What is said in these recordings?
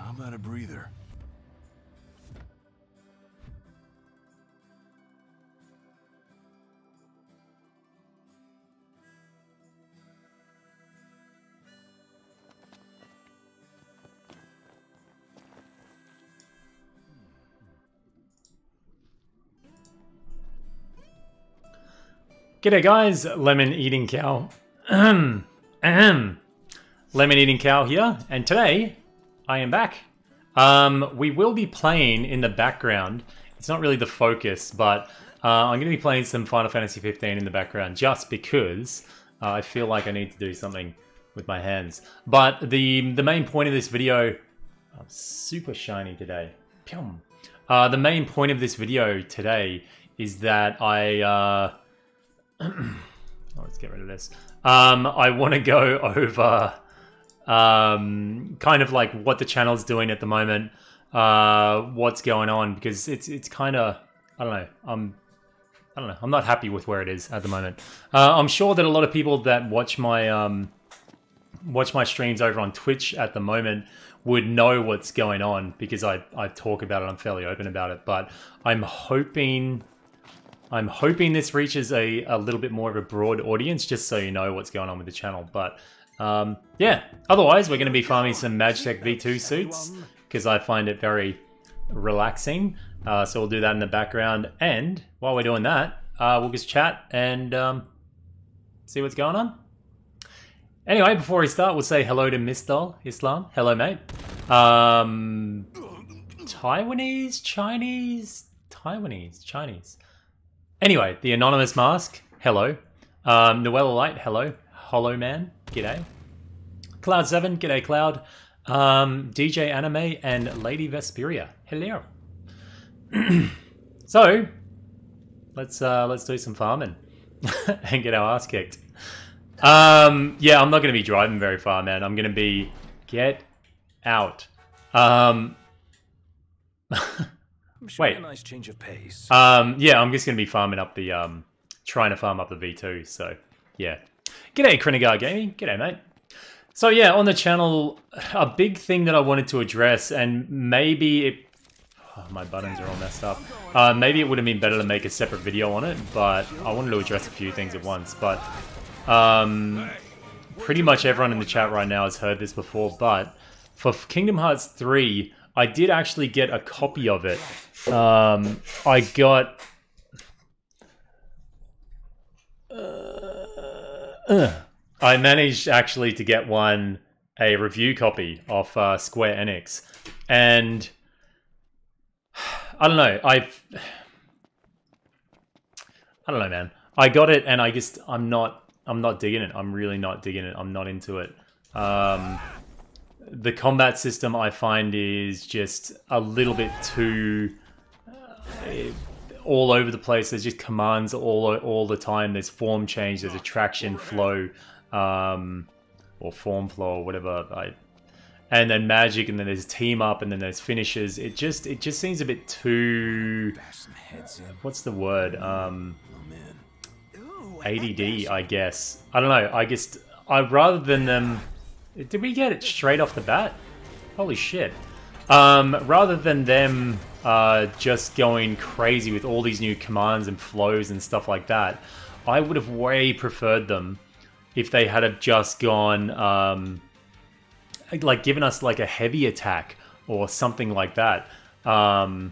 How about a breather? G'day guys, Lemon Eating Cow. Lemon Eating Cow here, and today I am back. We will be playing in the background. It's not really the focus, but I'm going to be playing some Final Fantasy 15 in the background just because I feel like I need to do something with my hands. But the main point of this video... I'm super shiny today. Pyum. The main point of this video today is that let's get rid of this. I want to go over kind of like what the channel's doing at the moment, what's going on, because it's kind of, I don't know, I'm not happy with where it is at the moment. I'm sure that a lot of people that watch my streams over on Twitch at the moment would know what's going on because I talk about it, I'm fairly open about it, but I'm hoping this reaches a little bit more of a broad audience, just so you know what's going on with the channel. But yeah, otherwise we're going to be farming some Magitech V2 suits because I find it very relaxing. So we'll do that in the background, and while we're doing that, we'll just chat and see what's going on. Anyway, before we start, we'll say hello to Mr. Islam. Hello, mate. Taiwanese? Chinese. Anyway, the Anonymous Mask, hello. Noella Light, hello. Hollow Man, g'day. Cloud7, g'day Cloud. DJ Anime and Lady Vesperia, hello. So, let's do some farming and get our ass kicked. Yeah, I'm not going to be driving very far, man. I'm going to be... Get out. Wait. A nice change of pace. Yeah, I'm just going to be farming up the... trying to farm up the V2, so... Yeah. G'day, Krinigar Gaming. G'day, mate. So, yeah, on the channel, a big thing that I wanted to address, and maybe it... Oh, my buttons are all messed up. Maybe it would have been better to make a separate video on it, but I wanted to address a few things at once, but... pretty much everyone in the chat right now has heard this before, but for Kingdom Hearts 3, I did actually get a copy of it. I got... I managed actually to get a review copy of Square Enix, and I don't know, I don't know, man. I got it, and I'm not digging it. I'm really not digging it. I'm not into it. The combat system I find is just a little bit too all over the place. There's just commands all the time. There's form change. There's attraction flow, or form flow, or whatever. And then magic, and then there's team up, and then there's finishes. It just seems a bit too. What's the word? ADD, I guess. I don't know. Rather than them... Did we get it straight off the bat? Holy shit. Rather than them just going crazy with all these new commands and flows and stuff like that, I would have way preferred them if they had have just gone... like, given us, like, a heavy attack or something like that. I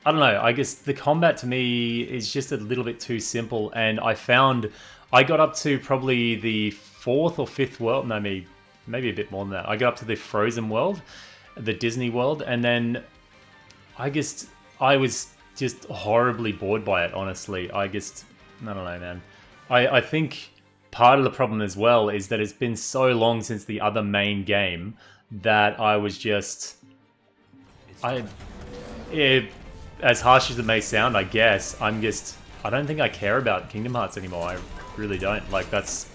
don't know, I guess the combat to me is just a little bit too simple, and I found I got up to probably the 4th or 5th world, no, maybe a bit more than that. I got up to the Frozen world, the Disney world, and then I guess I was just horribly bored by it, honestly. I don't know, man. I think part of the problem as well is that it's been so long since the other main game that I was just... as harsh as it may sound, I guess, I don't think I care about Kingdom Hearts anymore. I really don't. Like, that's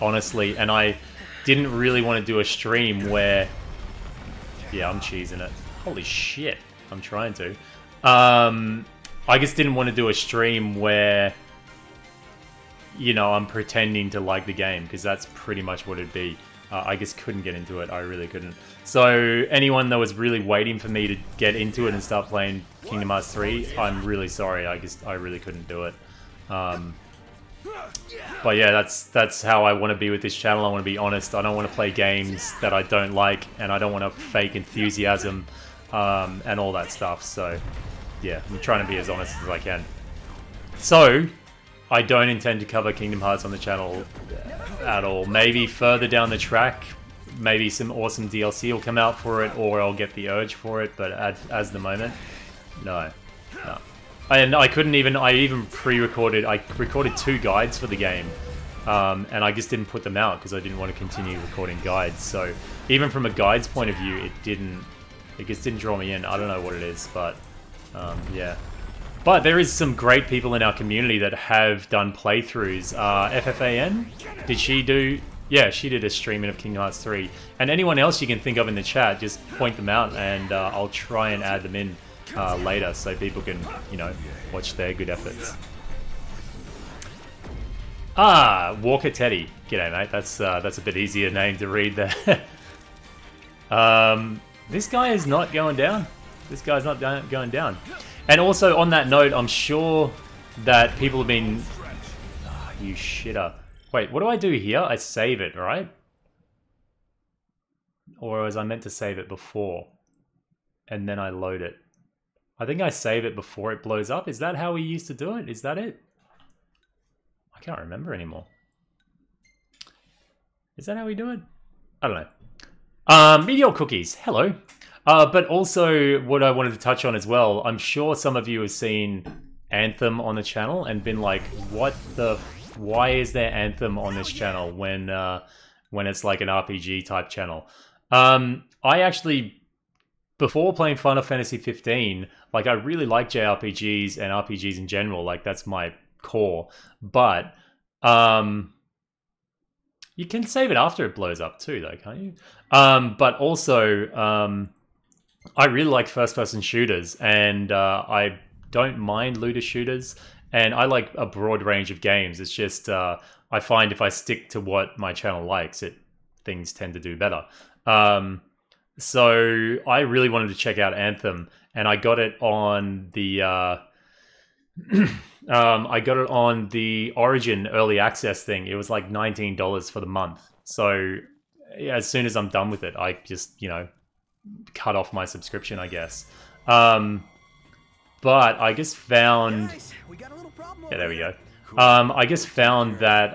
honestly, and I didn't really want to do a stream where, yeah, I'm cheesing it. Holy shit, I'm trying to. I just didn't want to do a stream where, you know, I'm pretending to like the game, because that's pretty much what it'd be. I just couldn't get into it. I really couldn't. So anyone that was really waiting for me to get into it and start playing Kingdom Hearts 3, I'm really sorry. I really couldn't do it. But yeah, that's how I want to be with this channel. I want to be honest. I don't want to play games that I don't like, and I don't want to fake enthusiasm and all that stuff. So yeah, I'm trying to be as honest as I can. So I don't intend to cover Kingdom Hearts on the channel at all. Maybe further down the track, maybe some awesome DLC will come out for it, or I'll get the urge for it, but as the moment, no. And I even pre-recorded, I recorded 2 guides for the game, and I just didn't put them out because I didn't want to continue recording guides. So even from a guide's point of view, it just didn't draw me in. I don't know what it is, but yeah. But there is some great people in our community that have done playthroughs. FFAN, did she do? Yeah, she did a streaming of Kingdom Hearts 3. And anyone else you can think of in the chat, just point them out, and I'll try and add them in later so people can, you know, watch their good efforts. Walker Teddy. G'day, mate. That's a bit easier name to read there. This guy is not going down. This guy's not going down. And also, on that note, I'm sure that people have been... Oh, you shitter. Wait, what do I do here? I save it, right? Or was I meant to save it before? And then I load it. I think I save it before it blows up. Is that how we used to do it? Is that it? I can't remember anymore. Is that how we do it? I don't know. Meteor Cookies, hello. But also, what I wanted to touch on as well, I'm sure some of you have seen Anthem on the channel and been like, why is there Anthem on this channel when it's like an RPG type channel? I actually, before playing Final Fantasy 15, like I really like JRPGs and RPGs in general, like that's my core, but you can save it after it blows up too though, can't you? But also, I really like first-person shooters, and I don't mind looter shooters, and I like a broad range of games. It's just I find if I stick to what my channel likes, things tend to do better. So I really wanted to check out Anthem, and I got it on the I got it on the Origin early access thing. It was like $19 for the month. So yeah, as soon as I'm done with it, I just, you know, cut off my subscription, I guess. But I just found... Yeah, there we go. I just found that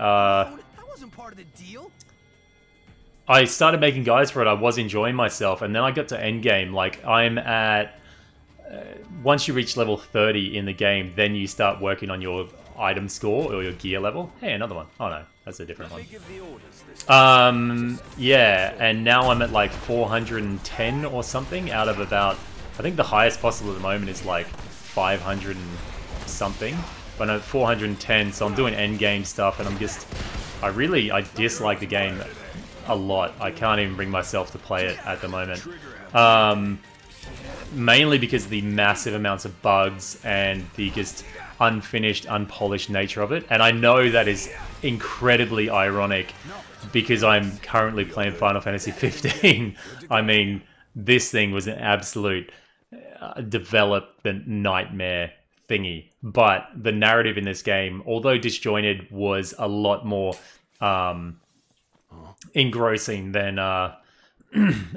I started making guides for it. I was enjoying myself, and then I got to endgame. Like, I'm at... once you reach level 30 in the game, then you start working on your item score or your gear level. Hey, another one. Oh no, that's a different one. Yeah, and now I'm at like 410 or something out of about, I think the highest possible at the moment is like 500 and something, but I'm at 410, so I'm doing end game stuff, and I dislike the game a lot. I can't even bring myself to play it at the moment. Mainly because of the massive amounts of bugs and the just unfinished, unpolished nature of it. And I know that is incredibly ironic because I'm currently playing Final Fantasy 15. I mean, this thing was an absolute development nightmare thingy. But the narrative in this game, although disjointed, was a lot more engrossing than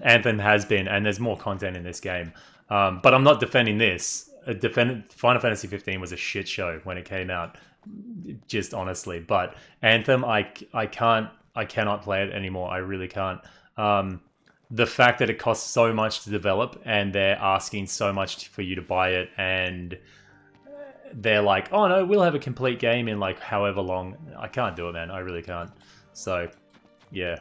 Anthem has been, and there's more content in this game. But I'm not defending this. Final Fantasy 15 was a shit show when it came out, just honestly. But Anthem, I cannot play it anymore. I really can't. The fact that it costs so much to develop, and they're asking so much for you to buy it, and they're like, oh no, we'll have a complete game in like however long. I can't do it, man. I really can't. So, yeah.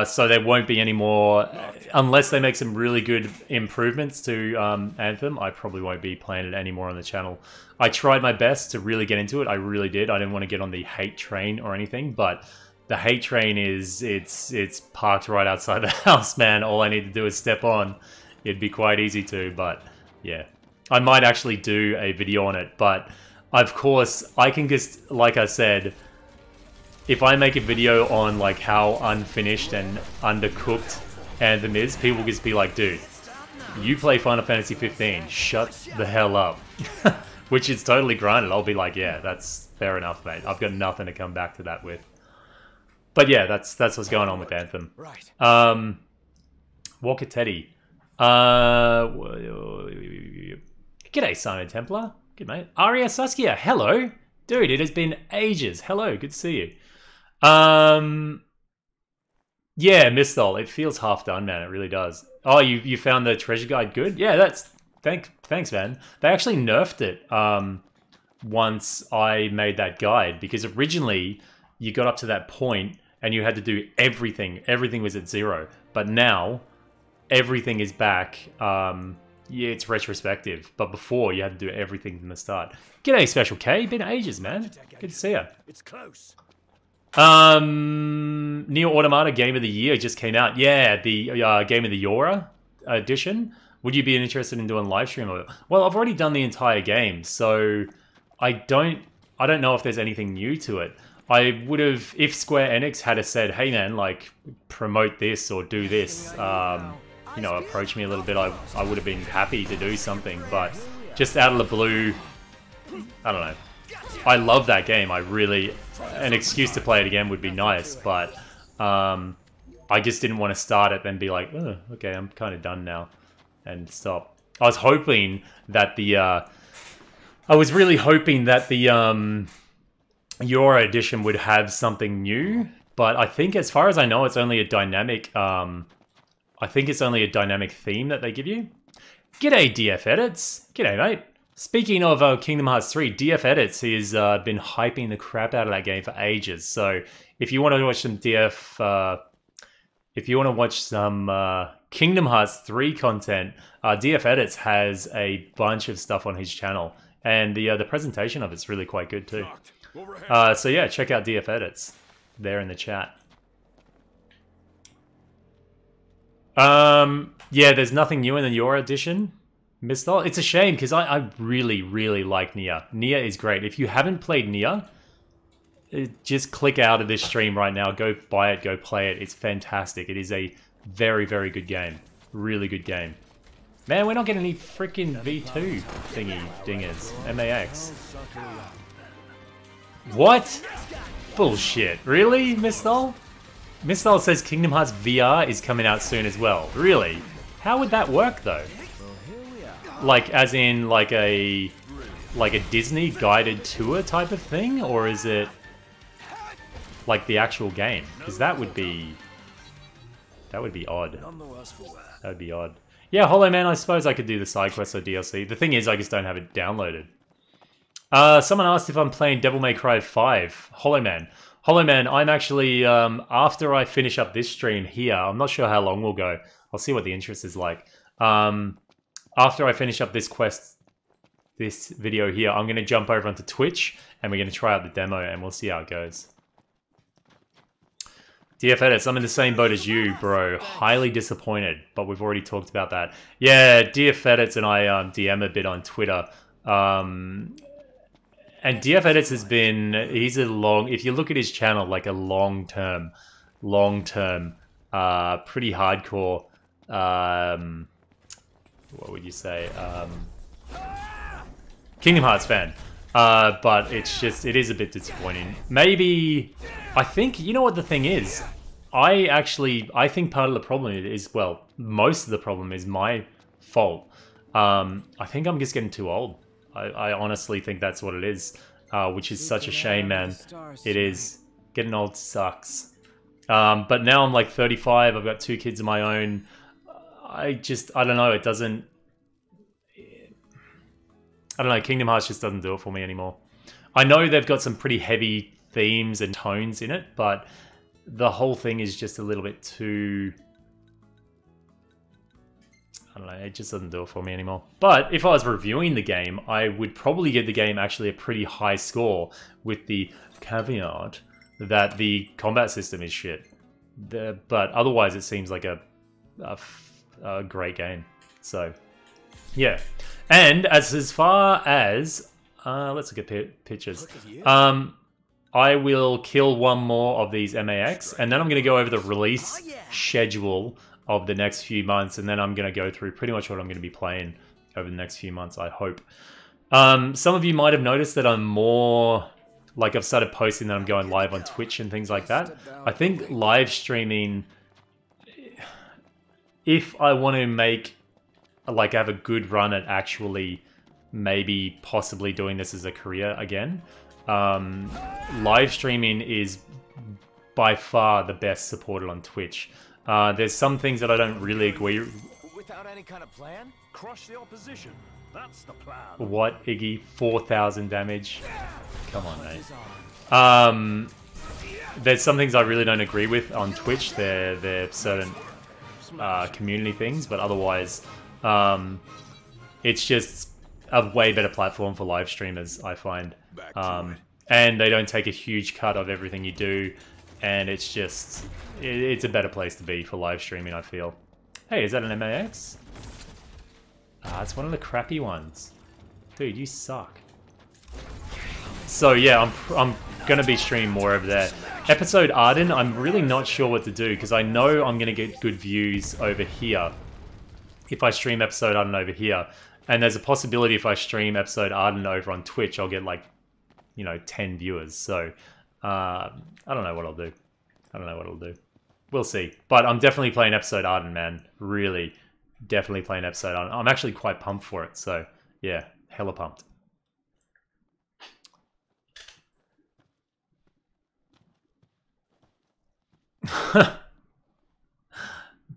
So there won't be any more, unless they make some really good improvements to Anthem, I probably won't be playing it anymore on the channel. I tried my best to really get into it, I really did. I didn't want to get on the hate train or anything, but the hate train it's parked right outside the house, man. All I need to do is step on. It'd be quite easy to, but yeah. I might actually do a video on it, but of course, I can just, like I said, if I make a video on like how unfinished and undercooked Anthem is, people will just be like, dude, you play Final Fantasy 15, shut the hell up. Which is totally granted. I'll be like, yeah, that's fair enough, mate. I've got nothing to come back to that with. But yeah, that's what's going on with Anthem. Right. Walker Teddy. G'day, Simon Templar. Good, mate. Aria Saskia, hello. Dude, it has been ages. Hello, good to see you. Yeah, Misthol, it feels half done, man. It really does. Oh, you found the treasure guide good? Yeah, that's... Thanks, man. They actually nerfed it once I made that guide, because originally you got up to that point and you had to do everything. Everything was at 0. But now, everything is back. Yeah, it's retrospective. But before, you had to do everything from the start. G'day, Special K. Been ages, man. Good to see you. It's close. Neo Automata Game of the Year just came out. Yeah, the Game of the Year edition. Would you be interested in doing live stream of it? Well, I've already done the entire game, so I don't know if there's anything new to it. I would have, if Square Enix had said, hey man, like, promote this or do this, you know, approach me a little bit, I would have been happy to do something, but just out of the blue, I don't know. I love that game. I really, an excuse to play it again would be nice, but I just didn't want to start it and be like, oh, okay, I'm kind of done now, and stop. I was hoping that I was really hoping that the Euro edition would have something new, but I think, as far as I know, it's only a dynamic. I think it's only a dynamic theme that they give you. G'day, DF Edits. G'day, mate. Speaking of Kingdom Hearts 3, DF Edits has been hyping the crap out of that game for ages. So if you want to watch some Kingdom Hearts 3 content, DF Edits has a bunch of stuff on his channel, and the presentation of it's really quite good too. So yeah, check out DF Edits there in the chat. Yeah, there's nothing new in the Euro edition. Misthol. It's a shame, because I really, really like Nier. Nier is great. If you haven't played Nier, just click out of this stream right now. Go buy it. Go play it. It's fantastic. It is a very, very good game. Really good game. Man, we're not getting any freaking V2 thingy dingers. MAX. What? Bullshit. Really, Misthol? Misthol says Kingdom Hearts VR is coming out soon as well. Really? How would that work, though? Like, as in, like a Disney guided tour type of thing? Or is it like the actual game? Because that would be odd. That would be odd. Yeah, Hollow Man, I suppose I could do the side quest or DLC. The thing is, I just don't have it downloaded. Someone asked if I'm playing Devil May Cry 5. Hollow Man. Hollow Man, I'm actually, after I finish up this stream here, I'm not sure how long we'll go. I'll see what the interest is like. After I finish up this video here, I'm going to jump over onto Twitch, and we're going to try out the demo, and we'll see how it goes. DF Edits, I'm in the same boat as you, bro. Highly disappointed, but we've already talked about that. Yeah, DF Edits and I DM a bit on Twitter. And DF Edits has been, if you look at his channel, like a long-term, pretty hardcore, what would you say, Kingdom Hearts fan. But it is a bit disappointing. Maybe, I think, you know what the thing is? I think part of the problem is, well, most of the problem is my fault. I think I'm just getting too old. I honestly think that's what it is, which is such a shame, man. It is. Getting old sucks. But now I'm like 35, I've got 2 kids of my own. I don't know, it doesn't... I don't know, Kingdom Hearts just doesn't do it for me anymore. I know they've got some pretty heavy themes and tones in it, but the whole thing is just a little bit too... I don't know, it just doesn't do it for me anymore. But if I was reviewing the game, I would probably give the game actually a pretty high score, with the caveat that the combat system is shit. But otherwise it seems like a great game. So, yeah. And as far as... let's look at pictures. I will kill one more of these MAX, and then I'm going to go over the release schedule of the next few months, and then I'm going to go through pretty much what I'm going to be playing over the next few months, I hope. Some of you might have noticed that I'm more... Like, I've started posting that I'm going live on Twitch and things like that. I think live streaming... If I want to make... Like, have a good run at actually maybe possibly doing this as a career again... live streaming is by far the best supported on Twitch. There's some things that I don't really agree. Without any kind of plan, crush the opposition. That's the plan. What, Iggy? 4,000 damage? Come on, mate. There's some things I really don't agree with on Twitch. They're certain community things, but otherwise, it's just a way better platform for live streamers, I find. And they don't take a huge cut of everything you do, and it's just... It's a better place to be for live streaming, I feel. Hey, is that an MAX? Ah, it's one of the crappy ones. Dude, you suck. So yeah, I'm gonna be streaming more over there. Episode Arden, I'm really not sure what to do, because I know I'm gonna get good views over here if I stream Episode Arden over here. And there's a possibility if I stream Episode Arden over on Twitch, I'll get like, you know, 10 viewers. So, I don't know what I'll do. I don't know what I'll do. We'll see. But I'm definitely playing Episode Arden, man. Really, definitely playing Episode Arden. I'm actually quite pumped for it. So, yeah, hella pumped.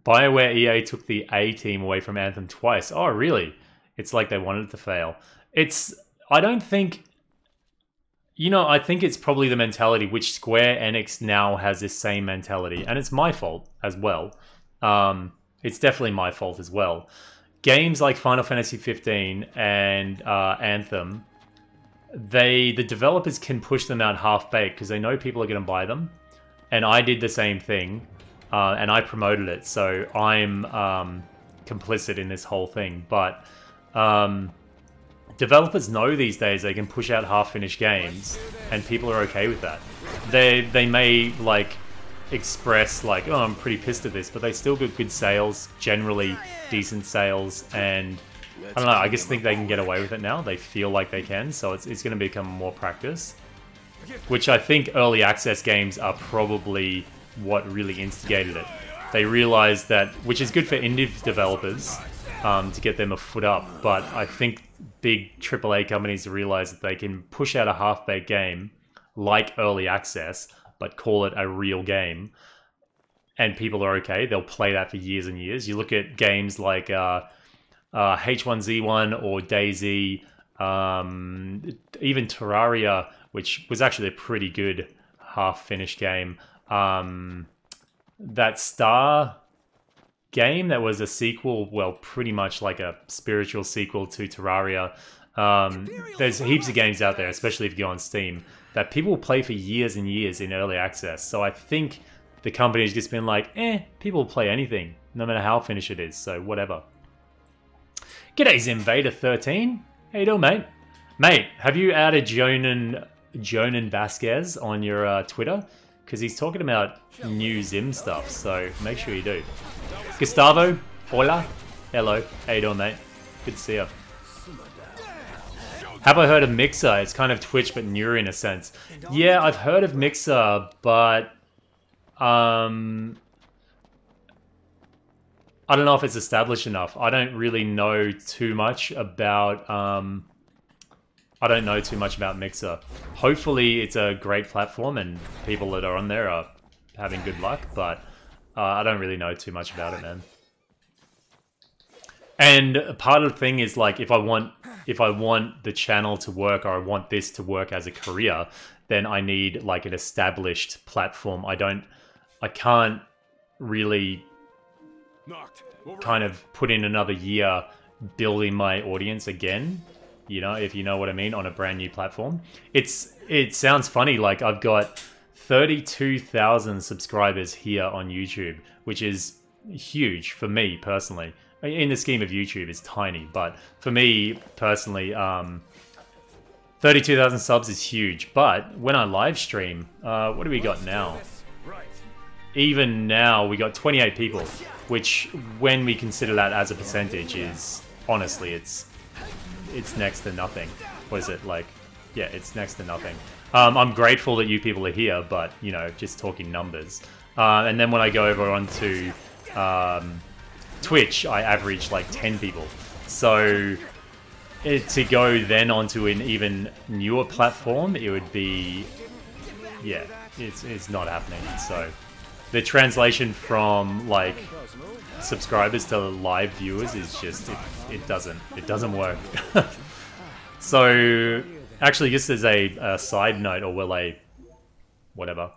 BioWare EA took the A team away from Anthem twice. Oh, really? It's like they wanted it to fail. I don't think... You know, I think it's probably the mentality which Square Enix now has this same mentality. And it's my fault as well. It's definitely my fault as well. Games like Final Fantasy 15 and Anthem, the developers can push them out half-baked because they know people are going to buy them. And I did the same thing. And I promoted it. So I'm complicit in this whole thing. But... developers know these days they can push out half-finished games, and people are okay with that. They may, like, express, like, oh, I'm pretty pissed at this, but they still get good sales, generally decent sales, and, I don't know, I just think they can get away with it now. They feel like they can, so it's going to become more practice. Which I think early access games are probably what really instigated it. They realized that, which is good for indie developers, to get them a foot up, but I think big AAA companies realize that they can push out a half-baked game like early access, but call it a real game, and people are okay. They'll play that for years and years. You look at games like H1Z1 or DayZ, even Terraria, which was actually a pretty good half-finished game. That Star game that was a sequel, well, pretty much like a spiritual sequel to Terraria. There's heaps of games out there, especially if you go on Steam, that people will play for years and years in early access. So I think the company's just been like, people will play anything, no matter how finished it is, so whatever. G'day Zinvader13. How you doing, mate? Mate, have you added Jonan Vasquez on your Twitter? Because he's talking about new Zim stuff, so make sure you do. Gustavo, hola, hello, how you doing, mate? Good to see you. Have I heard of Mixer? It's kind of Twitch, but newer in a sense. Yeah, I've heard of Mixer, but I don't know if it's established enough. I don't really know too much about Mixer. Hopefully it's a great platform and people that are on there are having good luck, but I don't really know too much about it, man. And part of the thing is, like, if I want the channel to work, or I want this to work as a career, then I need like an established platform. I can't really kind of put in another year building my audience again, you know, if you know what I mean, on a brand new platform. It sounds funny, like I've got 32,000 subscribers here on YouTube, which is huge for me personally. In the scheme of YouTube, it's tiny, but for me personally, 32,000 subs is huge, but when I live stream, what do we got now? Even now, we got 28 people, which, when we consider that as a percentage, is honestly, it's next to nothing. What is it like? Yeah, it's next to nothing. I'm grateful that you people are here, but you know, just talking numbers. And then when I go over onto Twitch, I average like 10 people. So to go then onto an even newer platform, it would be, yeah, it's not happening. So the translation from like subscribers to live viewers is just it doesn't work. So actually, just as a side note, or well, whatever.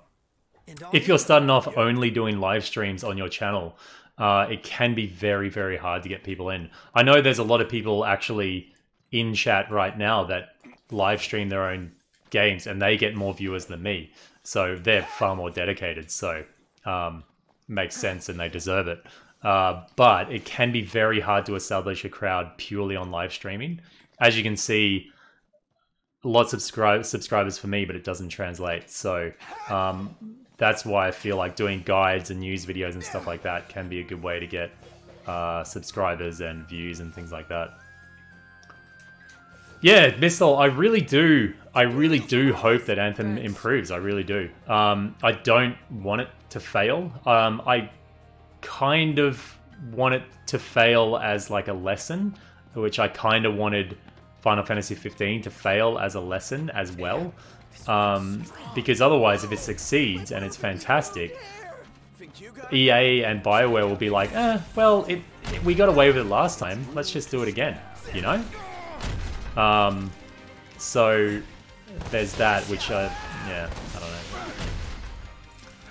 If you're starting off only doing live streams on your channel, it can be very, very hard to get people in. I know there's a lot of people actually in chat right now that live stream their own games, and they get more viewers than me. So they're far more dedicated. So makes sense, and they deserve it. But it can be very hard to establish a crowd purely on live streaming. As you can see, lots of subscribers for me, but it doesn't translate. So that's why I feel like doing guides and news videos and stuff like that can be a good way to get subscribers and views and things like that. Yeah, Mistel, I really do hope that Anthem improves. I really do. I don't want it to fail. I kind of want it to fail as like a lesson, which I kind of wanted Final Fantasy 15 to fail as a lesson as well. Because otherwise, if it succeeds and it's fantastic, EA and BioWare will be like, well, we got away with it last time. Let's just do it again, you know? So there's that, which yeah, I don't know.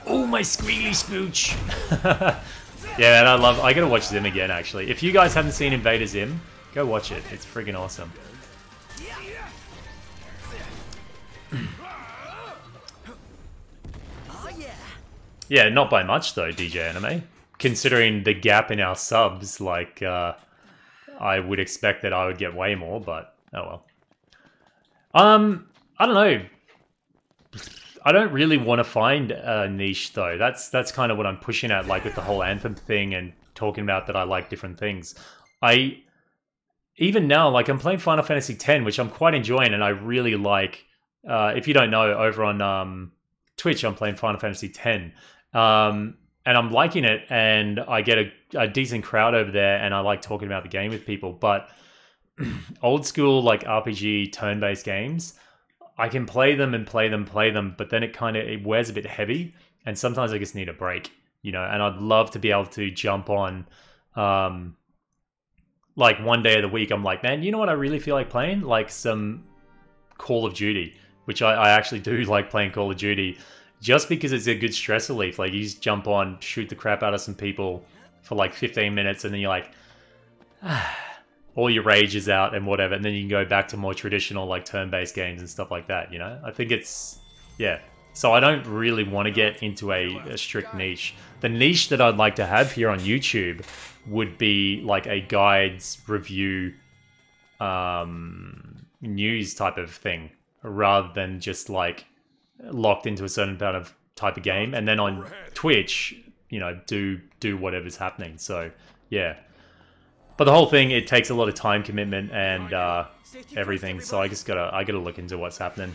Oh, my squealy spooch! Yeah, and I gotta watch Zim again, actually. If you guys haven't seen Invader Zim, go watch it. It's friggin' awesome. Yeah, not by much though, DJ Anime. Considering the gap in our subs, like, I would expect that I would get way more, but oh well. I don't know. I don't really want to find a niche though. That's kind of what I'm pushing at, like with the whole Anthem thing and talking about that I like different things. Even now, like I'm playing Final Fantasy X, which I'm quite enjoying, and I really like. If you don't know, over on Twitch, I'm playing Final Fantasy X. And I'm liking it, and I get a decent crowd over there, and I like talking about the game with people. But old school, like RPG turn-based games, I can play them, but then it wears a bit heavy, and sometimes I just need a break, you know. And I'd love to be able to jump on, like one day of the week, I'm like, man, you know what I really feel like playing? Like some Call of Duty, which I actually do like playing Call of Duty. Just because it's a good stress relief. Like, you just jump on, shoot the crap out of some people for like 15 minutes, and then you're like, all your rage is out and whatever, and then you can go back to more traditional, like, turn-based games and stuff like that, you know? I think it's, yeah. So I don't really want to get into a strict niche. The niche that I'd like to have here on YouTube would be, like, a guides, review, news type of thing, rather than just, like, locked into a certain type of game, and then on Twitch, you know, do whatever's happening. So yeah, but the whole thing, it takes a lot of time commitment and everything. So I gotta look into what's happening.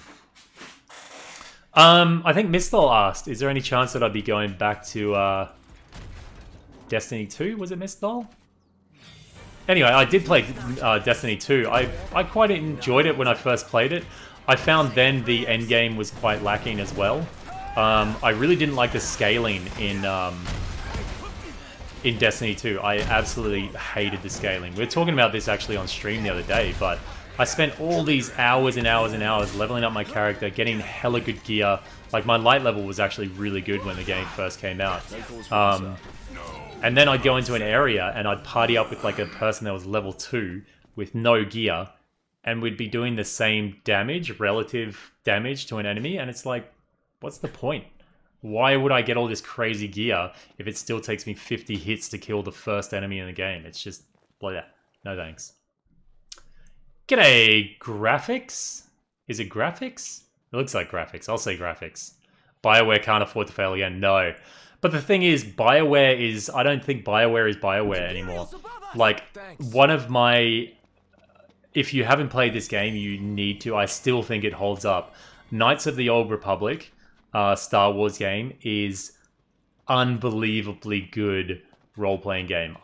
I think Misthal asked, is there any chance that I'd be going back to Destiny 2? Was it Misthal? Anyway, I did play Destiny 2. I quite enjoyed it when I first played it. I found then the endgame was quite lacking as well. I really didn't like the scaling in Destiny 2. I absolutely hated the scaling. We were talking about this actually on stream the other day, but I spent all these hours and hours and hours leveling up my character, getting hella good gear. Like, my light level was actually really good when the game first came out. And then I'd go into an area and I'd party up with like a person that was level 2 with no gear, and we'd be doing the same damage, relative damage to an enemy, and it's like, what's the point? Why would I get all this crazy gear if it still takes me 50 hits to kill the first enemy in the game? It's just, blah, no thanks. G'day, graphics. Is it graphics? It looks like graphics. I'll say graphics. BioWare can't afford to fail again. No. But the thing is, BioWare is... I don't think BioWare is BioWare anymore. Like, one of my... If you haven't played this game, you need to. I still think it holds up. Knights of the Old Republic, Star Wars game, is unbelievably good role-playing game.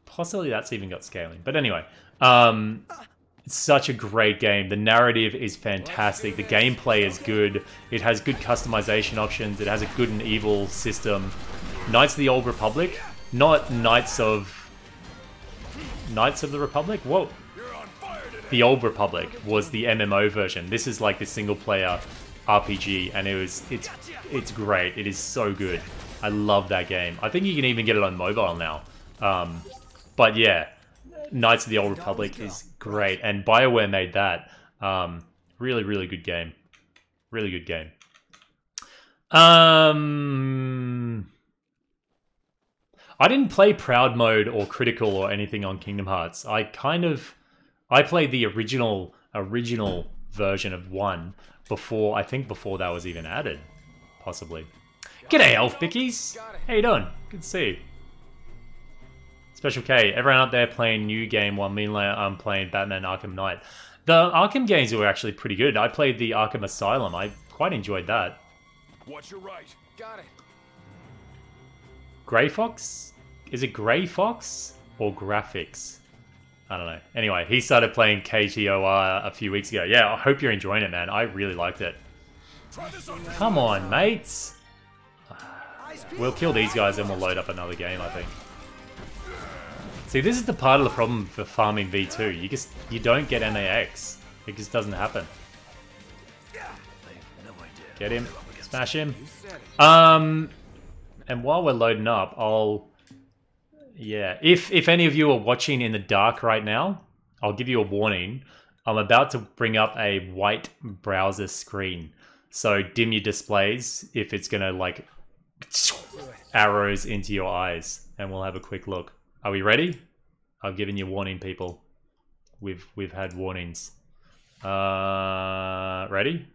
Possibly that's even got scaling. But anyway, it's such a great game. The narrative is fantastic. The gameplay is good. It has good customization options. It has a good and evil system. Knights of the Old Republic, not Knights of the Republic? Whoa. The Old Republic was the MMO version. This is like the single-player RPG, and it's great. It is so good. I love that game. I think you can even get it on mobile now. But yeah, Knights of the Old Republic is great, and BioWare made that. Really, really good game. Really good game. I didn't play Proud Mode or Critical or anything on Kingdom Hearts. I played the original version of 1 before, I think before that was even added, possibly. G'day, Elf Bickies! How you doing? Good to see you. Special K, everyone out there playing new game while meanwhile I'm playing Batman Arkham Knight. The Arkham games were actually pretty good. I played the Arkham Asylum. I quite enjoyed that. Watch your right. Got it. Grey Fox? Is it Grey Fox or Graphics? I don't know. Anyway, he started playing KTOR a few weeks ago. Yeah, I hope you're enjoying it, man. I really liked it. Come on, mates. We'll kill these guys and we'll load up another game, I think. See, this is the part of the problem for farming V2. You don't get MAX. It just doesn't happen. Get him. Smash him. And while we're loading up, yeah, if any of you are watching in the dark right now, I'll give you a warning. I'm about to bring up a white browser screen. So dim your displays if it's going to like arrows into your eyes. And we'll have a quick look. Are we ready? I've given you warning, people. We've had warnings. Ready?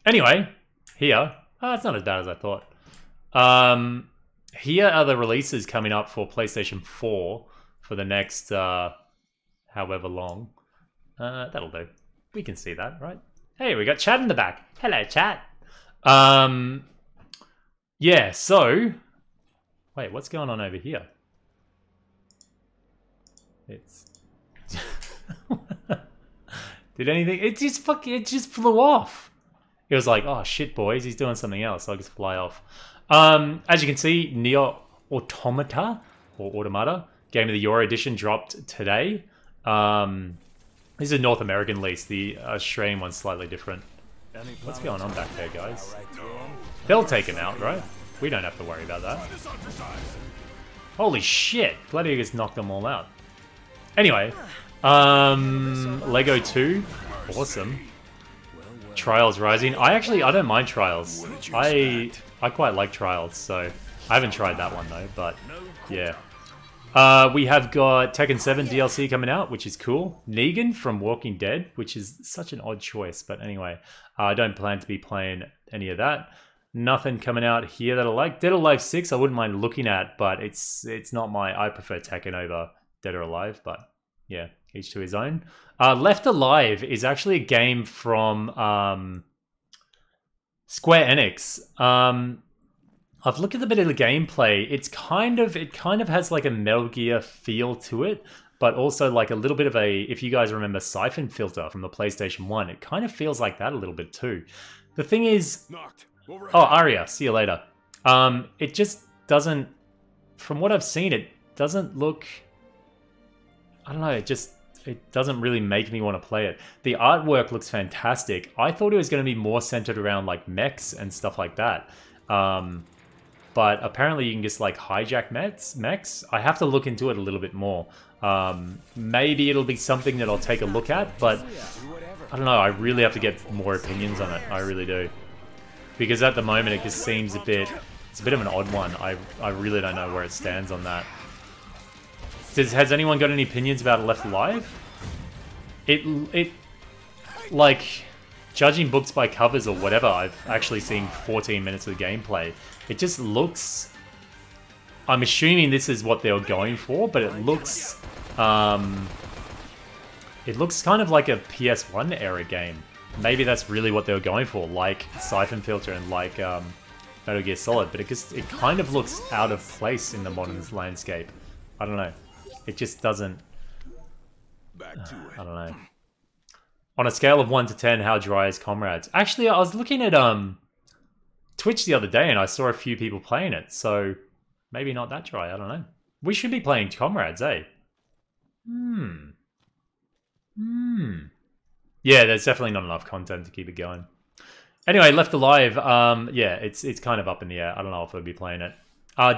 Anyway, here. It's not as bad as I thought. Here are the releases coming up for PlayStation 4 for the next however long. That'll do. We can see that, right? Hey, we got chat in the back. Hello, chat. Yeah, so... Wait, what's going on over here? It's... Did anything... It just flew off. It was like, oh shit, boys, he's doing something else. I'll just fly off. As you can see, Neo Automata, or Automata, Game of the Year edition dropped today. This is a North American release. The Australian one's slightly different. What's going on back there, guys? They'll take him out, right? We don't have to worry about that. Holy shit! Gladiators knocked them all out. Anyway, Lego 2, awesome. Trials Rising. I don't mind Trials. I quite like Trials, so I haven't tried that one though, but yeah. We have got Tekken 7 DLC coming out, which is cool. Negan from Walking Dead, which is such an odd choice, but anyway, I don't plan to be playing any of that. Nothing coming out here that I like. Dead or Alive 6, I wouldn't mind looking at, but it's not I prefer Tekken over Dead or Alive, but yeah, each to his own. Left Alive is actually a game from Square Enix. I've looked at a bit of the gameplay. It kind of has like a Metal Gear feel to it, but also like a little bit of a, if you guys remember Siphon Filter from the PlayStation 1, it kind of feels like that a little bit too. The thing is, oh, Aria, see you later. It just doesn't, from what I've seen, it doesn't look, I don't know, it doesn't really make me want to play it. The artwork looks fantastic. I thought it was going to be more centered around like mechs and stuff like that. But apparently you can just like hijack mechs. I have to look into it a little bit more. Maybe it'll be something that I'll take a look at, but I don't know. I really have to get more opinions on it. I really do. Because at the moment it just seems it's a bit of an odd one. I really don't know where it stands on that. Has anyone got any opinions about Left Alive? It like, judging books by covers or whatever, I've actually seen 14 minutes of gameplay. It just looks... I'm assuming this is what they were going for, but it looks kind of like a PS1 era game. Maybe that's really what they were going for, like Siphon Filter and like Metal Gear Solid, but it kind of looks out of place in the modern landscape. I don't know. It just doesn't... I don't know. On a scale of 1 to 10, how dry is Comrades? Actually, I was looking at Twitch the other day and I saw a few people playing it, so maybe not that dry, I don't know. We should be playing Comrades, eh? Yeah, there's definitely not enough content to keep it going. Anyway, Left Alive, yeah, it's kind of up in the air. I don't know if I'll be playing it.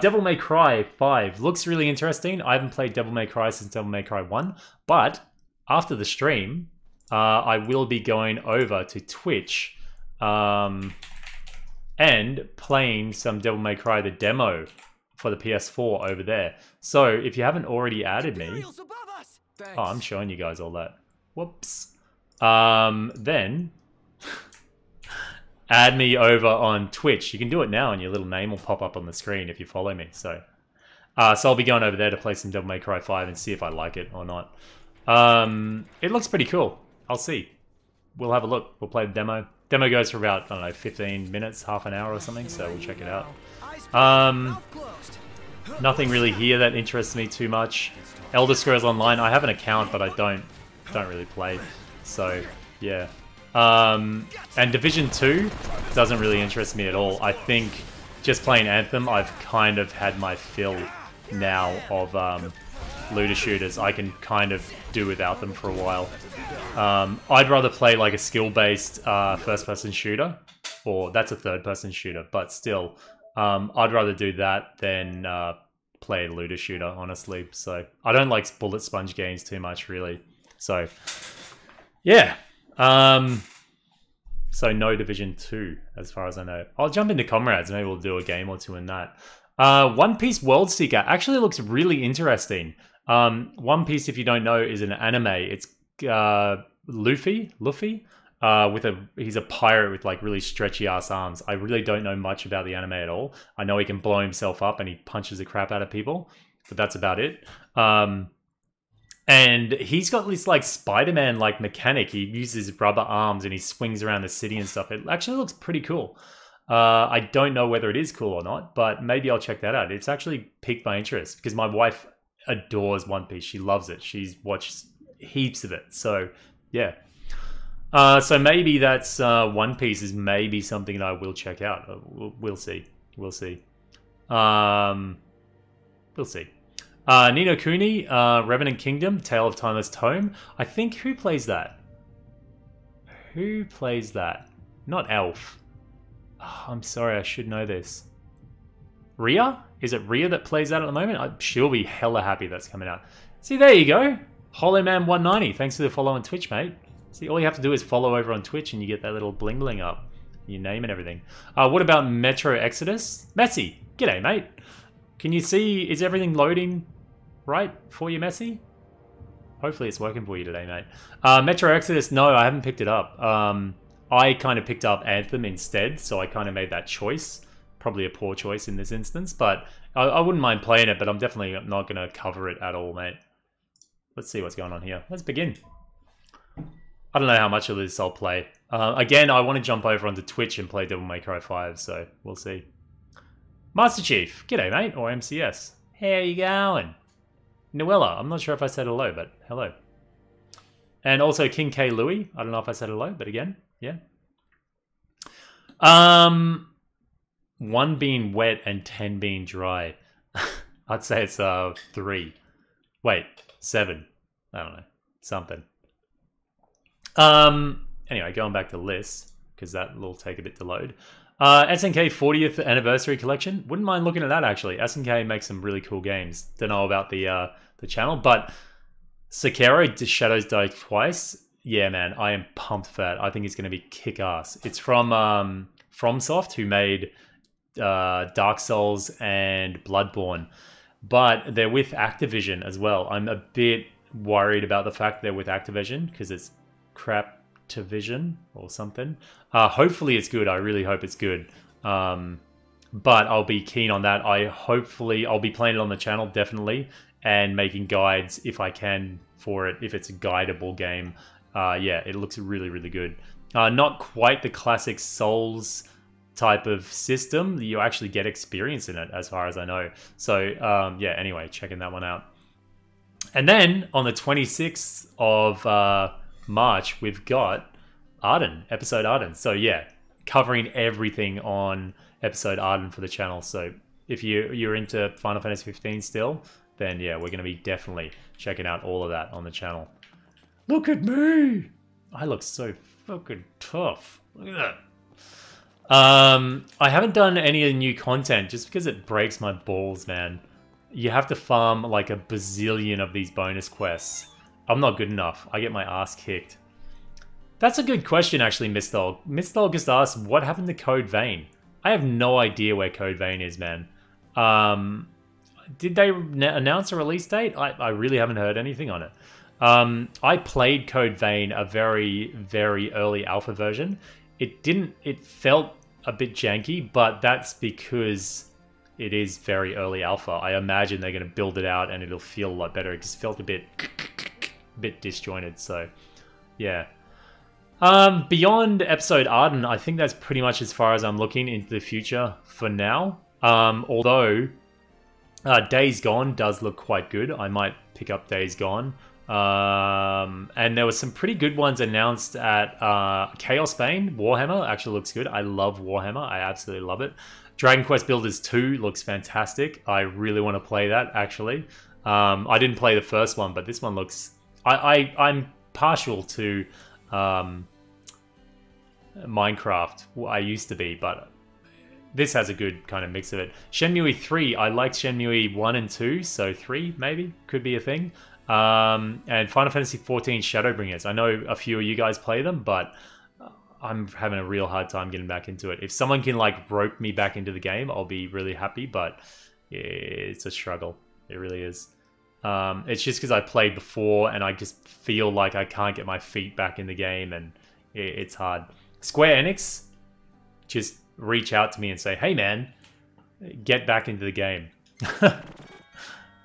Devil May Cry 5 looks really interesting. I haven't played Devil May Cry since Devil May Cry 1, but after the stream, I will be going over to Twitch and playing some Devil May Cry, the demo for the PS4 over there. So if you haven't already added me... Oh, I'm showing you guys all that. Whoops. Then add me over on Twitch. You can do it now and your little name will pop up on the screen if you follow me. So I'll be going over there to play some Devil May Cry 5 and see if I like it or not. It looks pretty cool. I'll see. We'll have a look. We'll play the demo. Demo goes for about, I don't know, 15 minutes, half an hour or something, so we'll check it out. Nothing really here that interests me too much. Elder Scrolls Online, I have an account, but I don't really play. So, yeah. And Division 2 doesn't really interest me at all. I think just playing Anthem, I've kind of had my fill now of looter shooters. I can kind of do without them for a while. I'd rather play like a skill-based first-person shooter, or that's a third-person shooter, but still, I'd rather do that than play a looter shooter, honestly. So I don't like bullet sponge games too much, really. So yeah. So no Division 2, as far as I know. I'll jump into Comrades. Maybe we'll do a game or two in that. One Piece World Seeker actually looks really interesting. One Piece, if you don't know, is an anime. It's Luffy, he's a pirate with like really stretchy ass arms. I really don't know much about the anime at all. I know he can blow himself up and he punches the crap out of people, but that's about it. And he's got this like Spider-Man like mechanic. He uses rubber arms and he swings around the city and stuff. It actually looks pretty cool. I don't know whether it is cool or not, but maybe I'll check that out. It's actually piqued my interest because my wife adores One Piece. She loves it. She's watched heaps of it. So yeah. So maybe that's One Piece is maybe something that I will check out. We'll see. We'll see. We'll see. Ni no Kuni, Revenant Kingdom, Tale of Timeless Tome. I think, who plays that? Who plays that? Not Elf. Oh, I'm sorry, I should know this. Rhea? Is it Rhea that plays that at the moment? She'll be hella happy that's coming out. See, there you go. Holy Man 190. Thanks for the follow on Twitch, mate. See, all you have to do is follow over on Twitch and you get that little bling bling up. Your name and everything. What about Metro Exodus? Messi, g'day, mate. Can you see, is everything loading right for you, Messi? Hopefully it's working for you today, mate. Metro Exodus, no, I haven't picked it up. I kind of picked up Anthem instead, so I kind of made that choice. Probably a poor choice in this instance, but I wouldn't mind playing it, but I'm definitely not going to cover it at all, mate. Let's see what's going on here. Let's begin. I don't know how much of this I'll play. Again, I want to jump over onto Twitch and play Devil May Cry 5, so we'll see. Master Chief, g'day, mate, or MCS. How you going? Noella, I'm not sure if I said hello, but hello. And also King K. Louie, I don't know if I said hello, but again, yeah. 1 being wet and 10 being dry. I'd say it's 3. Wait, 7. I don't know, something. Anyway, going back to the list, because that will take a bit to load. SNK 40th Anniversary Collection. Wouldn't mind looking at that, actually. SNK makes some really cool games. Don't know about the channel, but Sekiro, Shadows Die Twice. Yeah, man, I am pumped for that. I think it's going to be kick-ass. It's from FromSoft, who made Dark Souls and Bloodborne. but they're with Activision as well. I'm a bit worried about the fact they're with Activision because it's Craptivision or something. Hopefully it's good. I really hope it's good. But I'll be keen on that. I'll be playing it on the channel, definitely, and making guides if I can for it, if it's a guidable game. Yeah, it looks really, really good. Not quite the classic Souls type of system. You actually get experience in it, as far as I know. So, yeah, anyway, checking that one out. And then, on the 26th of March, we've got Arden, episode Arden. So, yeah, covering everything on episode Arden for the channel. So if you're into Final Fantasy 15 still, then yeah, we're going to be definitely checking out all of that on the channel. Look at me! I look so fucking tough. Look at that. I haven't done any of the new content just because it breaks my balls, man. You have to farm like a bazillion of these bonus quests. I'm not good enough. I get my ass kicked. That's a good question, actually, Miss Dog. Miss Dog just asked, what happened to Code Vein? I have no idea where Code Vein is, man. Did they announce a release date? I really haven't heard anything on it. I played Code Vein, a very, very early alpha version. It felt a bit janky, but that's because it is very early alpha. I imagine they're going to build it out and it'll feel a lot better. It just felt a bit disjointed, so yeah. Beyond episode Arden, I think that's pretty much as far as I'm looking into the future for now. Although Days Gone does look quite good. I might pick up Days Gone. And there were some pretty good ones announced at Chaos Bane. Warhammer actually looks good. I love Warhammer. I absolutely love it. Dragon Quest Builders 2 looks fantastic. I really want to play that, actually. I didn't play the first one, but this one looks... I'm partial to... Minecraft. I used to be, but this has a good kind of mix of it. Shenmue 3, I liked Shenmue 1 and 2, so 3 maybe could be a thing. And Final Fantasy 14 Shadowbringers. I know a few of you guys play them, but I'm having a real hard time getting back into it. If someone can like rope me back into the game, I'll be really happy, but it's a struggle. It really is. It's just because I played before and I just feel like I can't get my feet back in the game, and it's hard. Square Enix, just reach out to me and say, hey man, get back into the game.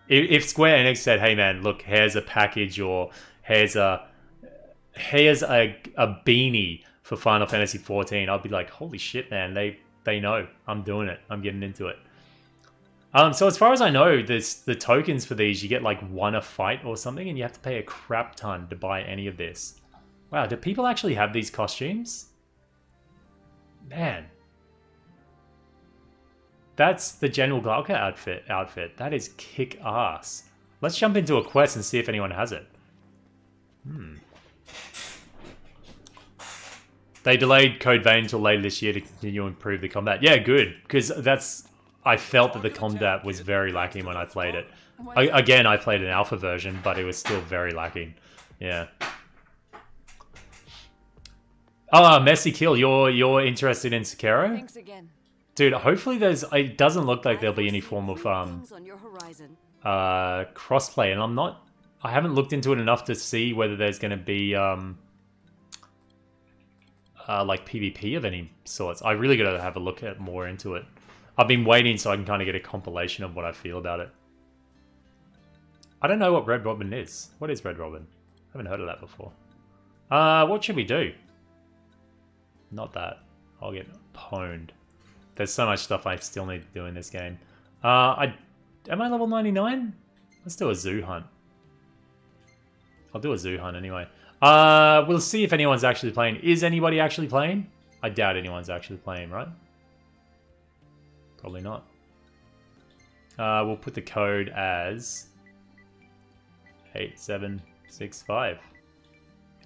If Square Enix said, hey man, look, here's a package, or here's a beanie for Final Fantasy 14, I'll be like, holy shit, man, they know. I'm doing it. I'm getting into it. So as far as I know, the tokens for these, you get like 1 a fight or something, and you have to pay a crap ton to buy any of this. Wow, do people actually have these costumes? Man. That's the General Glauca outfit. That is kick-ass. Let's jump into a quest and see if anyone has it. They delayed Code Vein until later this year to continue to improve the combat. Yeah, good. Because I felt that the combat was very lacking when I played it. Again, I played an alpha version, but it was still very lacking. Yeah. Oh, Messy Kill, you're interested in Sekiro? Thanks again. Dude, hopefully it doesn't look like there'll be any form of crossplay, and I haven't looked into it enough to see whether there's going to be like PvP of any sorts. I really got to have a look at more into it. I've been waiting so I can kind of get a compilation of what I feel about it. I don't know what Red Robin is. What is Red Robin? I haven't heard of that before. What should we do? Not that. I'll get pwned. There's so much stuff I still need to do in this game. Am I level 99? Let's do a zoo hunt. I'll do a zoo hunt anyway. We'll see if anyone's actually playing. Is anybody actually playing? I doubt anyone's actually playing, right? Probably not. We'll put the code as 8765.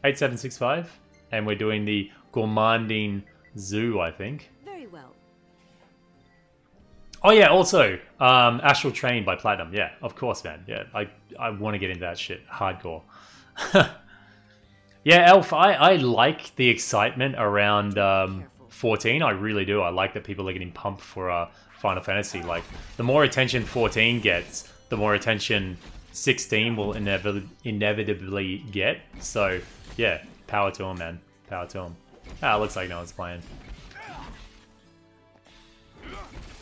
8765. And we're doing the Gourmanding Zoo, I think. Very well. Oh yeah, also, Astral Train by Platinum. Yeah, of course, man. Yeah, I want to get into that shit. Hardcore. Yeah, Elf, I like the excitement around 14. I really do. I like that people are getting pumped for Final Fantasy. Like, the more attention 14 gets, the more attention 16 will inevitably get. So, yeah, power to him, man. Power to him. Ah, looks like no one's playing.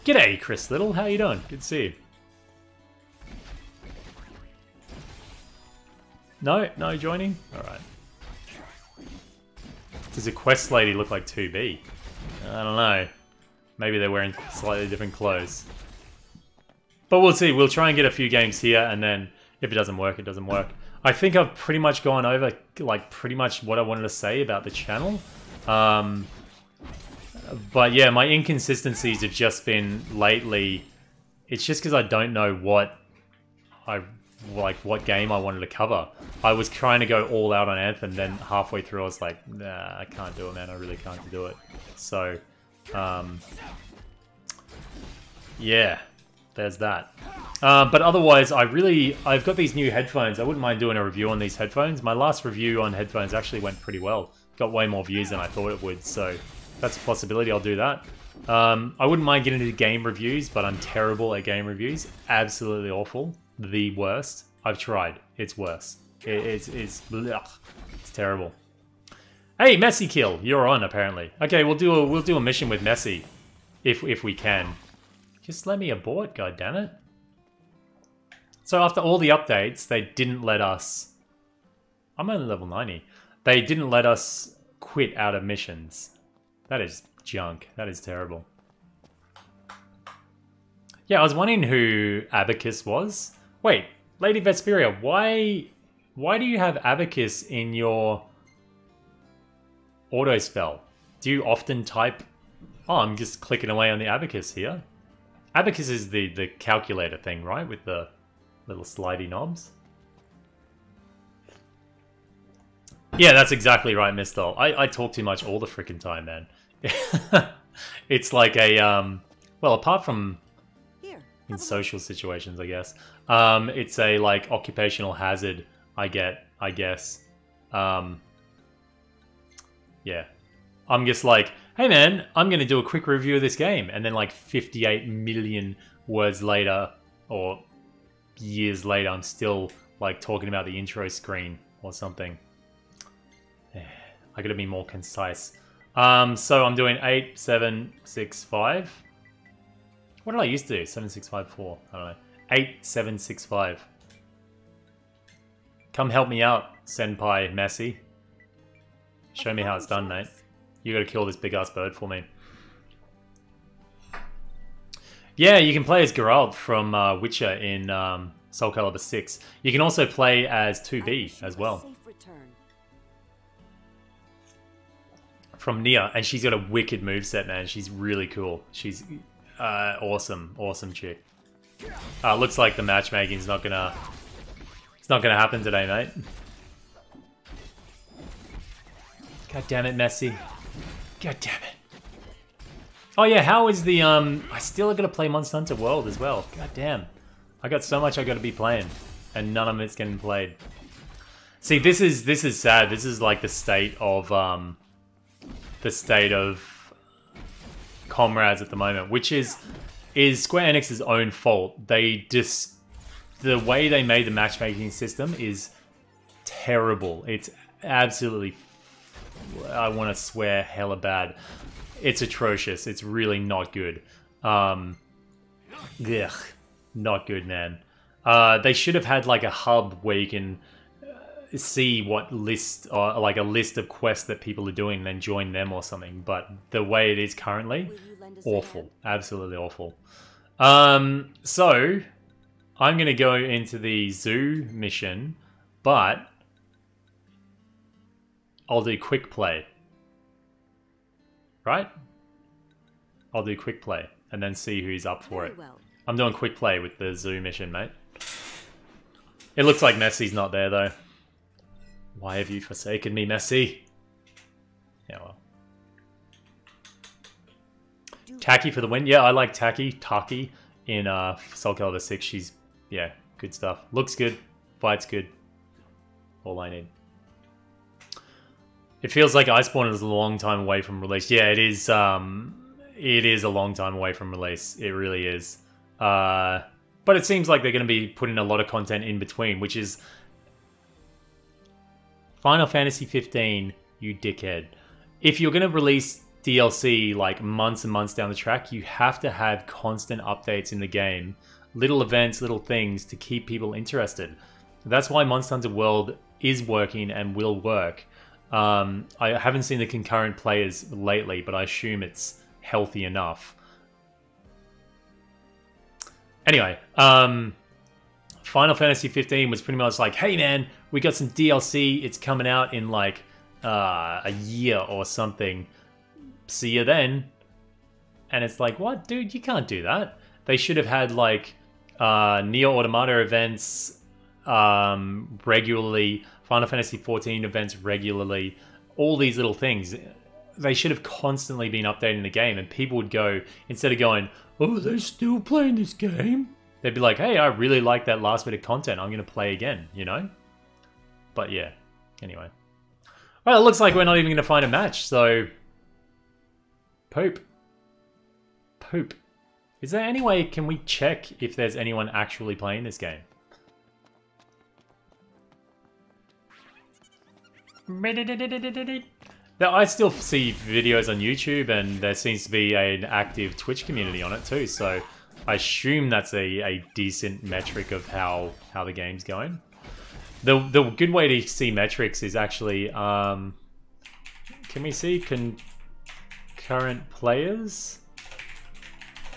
G'day, Chris Little. How you doing? Good to see you. No joining? Alright. Does a quest lady look like 2B? I don't know. Maybe they're wearing slightly different clothes. But we'll see. We'll try and get a few games here, and then if it doesn't work, it doesn't work. I think I've pretty much gone over, like, pretty much what I wanted to say about the channel. But yeah, my inconsistencies have just been lately. It's just because I don't know what game I wanted to cover. I was trying to go all out on Anthem, then halfway through I was like, nah, I can't do it, man. I really can't do it. So, yeah, there's that. But otherwise, I've got these new headphones. I wouldn't mind doing a review on these headphones. My last review on headphones actually went pretty well. Got way more views than I thought it would, so that's a possibility. I'll do that. I wouldn't mind getting into game reviews, but I'm terrible at game reviews. Absolutely awful. The worst. I've tried. It's worse. It's terrible. Hey, Messi kill. You're on apparently. Okay, we'll do a mission with Messi, if we can. Just let me abort, goddammit. So after all the updates, they didn't let us. I'm only level 90. They didn't let us quit out of missions. That is junk. That is terrible. Yeah, I was wondering who Abacus was. Wait, Lady Vesperia, why do you have Abacus in your auto spell? Do you often type... Oh, I'm just clicking away on the Abacus here. Abacus is the calculator thing, right? With the little slidey knobs. Yeah, that's exactly right, Mistel. I talk too much all the freaking time, man. It's like a, well, apart from in social situations, I guess. It's a, like, occupational hazard I guess. Yeah. I'm just like, hey man, I'm going to do a quick review of this game. And then like 58 million words later, or years later, I'm still like talking about the intro screen or something. I got to be more concise. So I'm doing 8, 7, 6, 5. What did I used to do? 7, 6, 5, 4. I don't know. 8, 7, 6, 5. Come help me out, Senpai Messi. Show me how it's done, mate. You gotta kill this big-ass bird for me. Yeah, you can play as Geralt from Witcher in Soul Calibur 6. You can also play as 2B as well. From Nia, and she's got a wicked moveset, man. She's really cool. She's awesome chick. Looks like the matchmaking's not gonna... It's not gonna happen today, mate. God damn it, Messi. God damn it. Oh yeah, how is the I still gotta play Monster Hunter World as well. God damn. I got so much I gotta be playing, and none of it's getting played. See, this is sad. This is like the state of Comrades at the moment, which is Square Enix's own fault. They just... The way they made the matchmaking system is terrible. It's absolutely... I want to swear hella bad. It's atrocious. It's really not good. Ugh. Not good, man. They should have had like a hub where you can see what list, or like a list of quests that people are doing and then join them or something. But the way it is currently, awful. Absolutely awful. So, I'm going to go into the zoo mission, but I'll do quick play. Right? I'll do quick play and then see who's up for it. I'm doing quick play with the zoo mission, mate. It looks like Messi's not there, though. Why have you forsaken me, Messi? Yeah, well. Taki for the win. Yeah, I like Taki in Soul Calibur 6. She's, yeah, good stuff. Looks good. Fight's good. All I need. It feels like Iceborne is a long time away from release. Yeah, it is. It is a long time away from release. It really is. But it seems like they're going to be putting a lot of content in between, which is Final Fantasy 15, you dickhead. If you're going to release DLC like months and months down the track, you have to have constant updates in the game, little events, little things to keep people interested. That's why Monster Hunter World is working and will work. I haven't seen the concurrent players lately, but I assume it's healthy enough. Anyway, Final Fantasy 15 was pretty much like, hey man, we got some DLC, it's coming out in like a year or something. See you then. And it's like, what, dude? You can't do that. They should have had like Nier Automata events regularly, Final Fantasy 14 events regularly, all these little things. They should have constantly been updating the game, and people would go, instead of going, oh, they're still playing this game, they'd be like, hey, I really like that last bit of content, I'm going to play again, you know? But yeah, anyway. Well, it looks like we're not even going to find a match, so... Poop. Poop. Is there any way, can we check if there's anyone actually playing this game? Now, I still see videos on YouTube, and there seems to be an active Twitch community on it too, so I assume that's a decent metric of how the game's going. The good way to see metrics is actually, can we see concurrent players?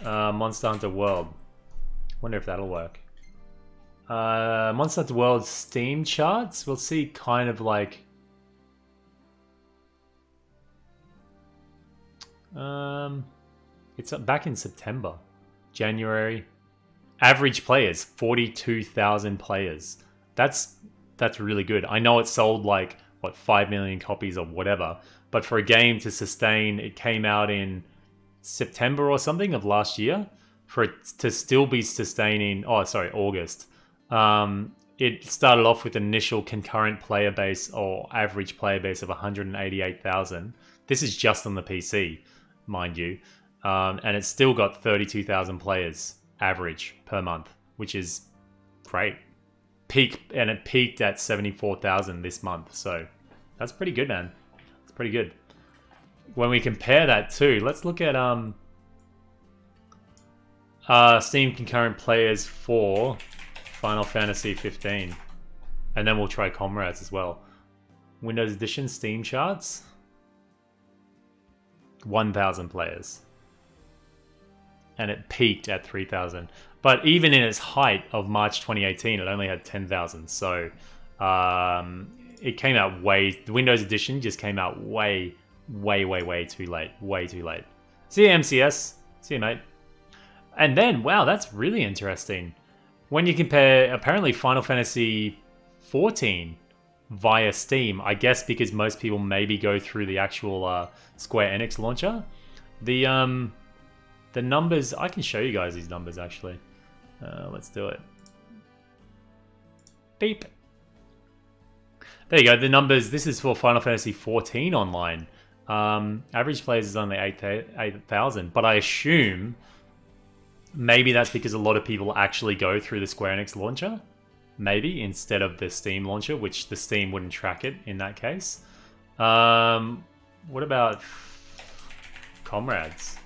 Monster Hunter World. Wonder if that'll work. Monster Hunter World Steam charts. We'll see kind of like... it's back in September. January. Average players, 42,000 players. That's really good. I know it sold like, what, 5 million copies or whatever. But for a game to sustain, it came out in September or something of last year. For it to still be sustaining, oh, sorry, August. It started off with initial concurrent player base or average player base of 188,000. This is just on the PC, mind you. And it's still got 32,000 players average per month, which is great. And it peaked at 74,000 this month, so that's pretty good, man. It's pretty good. When we compare that to, let's look at Steam concurrent players for Final Fantasy 15, and then we'll try Comrades as well. Windows Edition Steam charts, 1,000 players, and it peaked at 3,000. But even in its height of March 2018, it only had 10,000. So it came out the Windows Edition just came out way too late. Way too late. See you, MCS. See you, mate. And then, wow, that's really interesting. When you compare, apparently, Final Fantasy 14 via Steam, I guess because most people maybe go through the actual Square Enix launcher. The numbers, I can show you guys these numbers actually. Let's do it. Beep. There you go, the numbers. This is for Final Fantasy 14 online. Average players is only 8,000, but I assume maybe that's because a lot of people actually go through the Square Enix launcher. Maybe, instead of the Steam launcher, which the Steam wouldn't track it in that case. What about Comrades?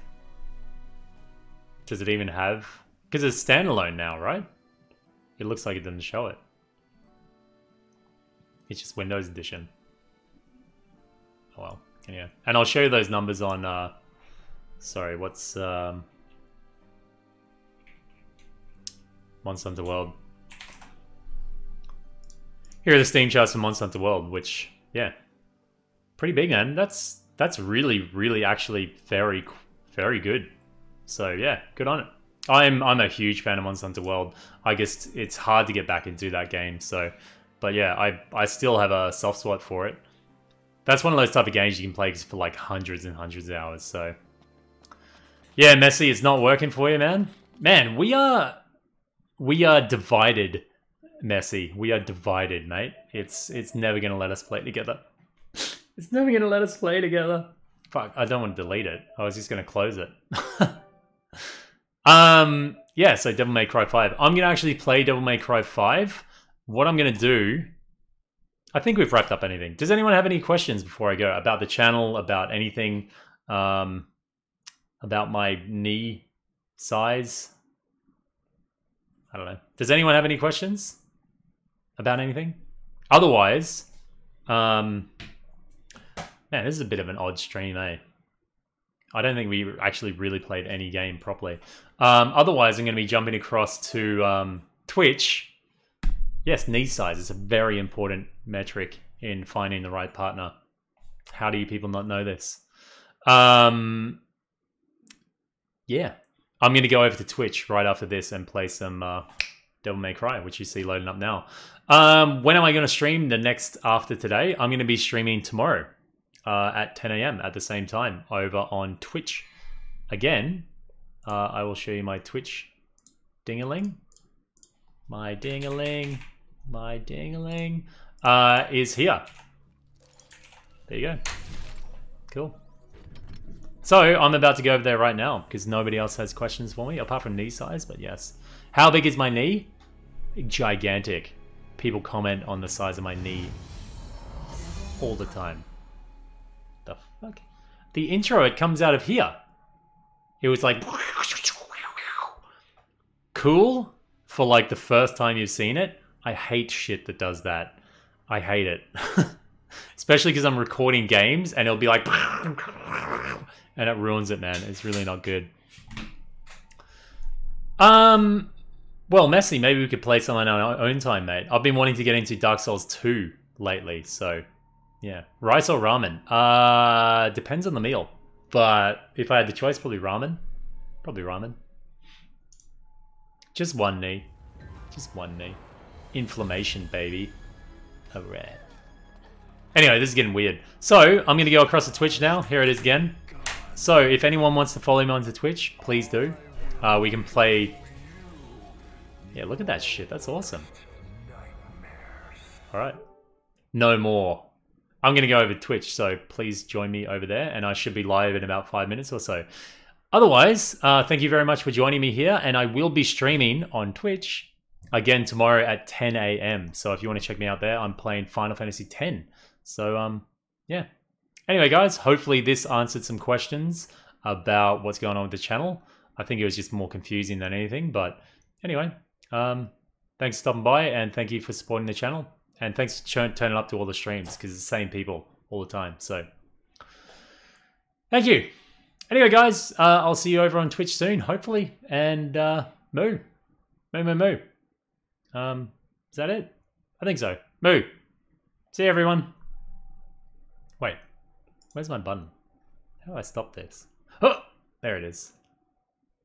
Does it even have... Because it's standalone now, right? It looks like it didn't show it. It's just Windows Edition. Oh well, yeah. And I'll show you those numbers on... sorry, what's... Monster Hunter World. Here are the Steam charts for Monster Hunter World, which, yeah, pretty big, man. That's really actually very good. So yeah, good on it. I'm a huge fan of Monster Hunter World. I guess it's hard to get back into that game. So, but yeah, I still have a soft spot for it. That's one of those type of games you can play for like hundreds and hundreds of hours. So yeah, Messi, it's not working for you, man. Man, we are divided. Messi, we are divided, mate. It's never gonna let us play together. It's never gonna let us play together. Fuck, I don't want to delete it. I was just gonna close it. Yeah, so Devil May Cry 5. I'm going to actually play Devil May Cry 5. What I'm going to do... I think we've wrapped up anything. Does anyone have any questions before I go? About the channel, about anything? About my knee size? I don't know. Does anyone have any questions? About anything? Otherwise... man, this is a bit of an odd stream, eh? I don't think we actually really played any game properly. Otherwise, I'm going to be jumping across to Twitch. Yes, knee size is a very important metric in finding the right partner. How do you people not know this? Yeah. I'm going to go over to Twitch right after this and play some Devil May Cry, which you see loading up now. When am I going to stream the next after today? I'm going to be streaming tomorrow. At 10 a.m. at the same time over on Twitch. Again, I will show you my Twitch ding-a-ling. My ding-a-ling is here. There you go. Cool. So I'm about to go over there right now because nobody else has questions for me apart from knee size, but yes. How big is my knee? Gigantic. People comment on the size of my knee all the time. The fuck? The intro, it comes out of here. It was like cool for like the first time you've seen it. I hate shit that does that. I hate it. Especially because I'm recording games and it'll be like and it ruins it, man. It's really not good. Well, Messi, maybe we could play some on our own time, mate. I've been wanting to get into Dark Souls 2 lately, so yeah. Rice or ramen? Depends on the meal. But if I had the choice, probably ramen. Probably ramen. Just one knee. Just one knee. Inflammation, baby. Alright. Anyway, this is getting weird. So, I'm going to go across to Twitch now. Here it is again. So, if anyone wants to follow me onto Twitch, please do. We can play... Yeah, look at that shit. That's awesome. Alright. No more. I'm going to go over to Twitch, so please join me over there, and I should be live in about 5 minutes or so. Otherwise, thank you very much for joining me here, and I will be streaming on Twitch again tomorrow at 10 a.m. So if you want to check me out there, I'm playing Final Fantasy X. So, yeah. Anyway, guys, hopefully this answered some questions about what's going on with the channel. I think it was just more confusing than anything, but anyway, thanks for stopping by, and thank you for supporting the channel. And thanks for turning up to all the streams, because it's the same people all the time. So, thank you. Anyway, guys, I'll see you over on Twitch soon, hopefully. And moo. Moo, moo, moo. Is that it? I think so. Moo. See you, everyone. Wait. Where's my button? How do I stop this? Oh, there it is.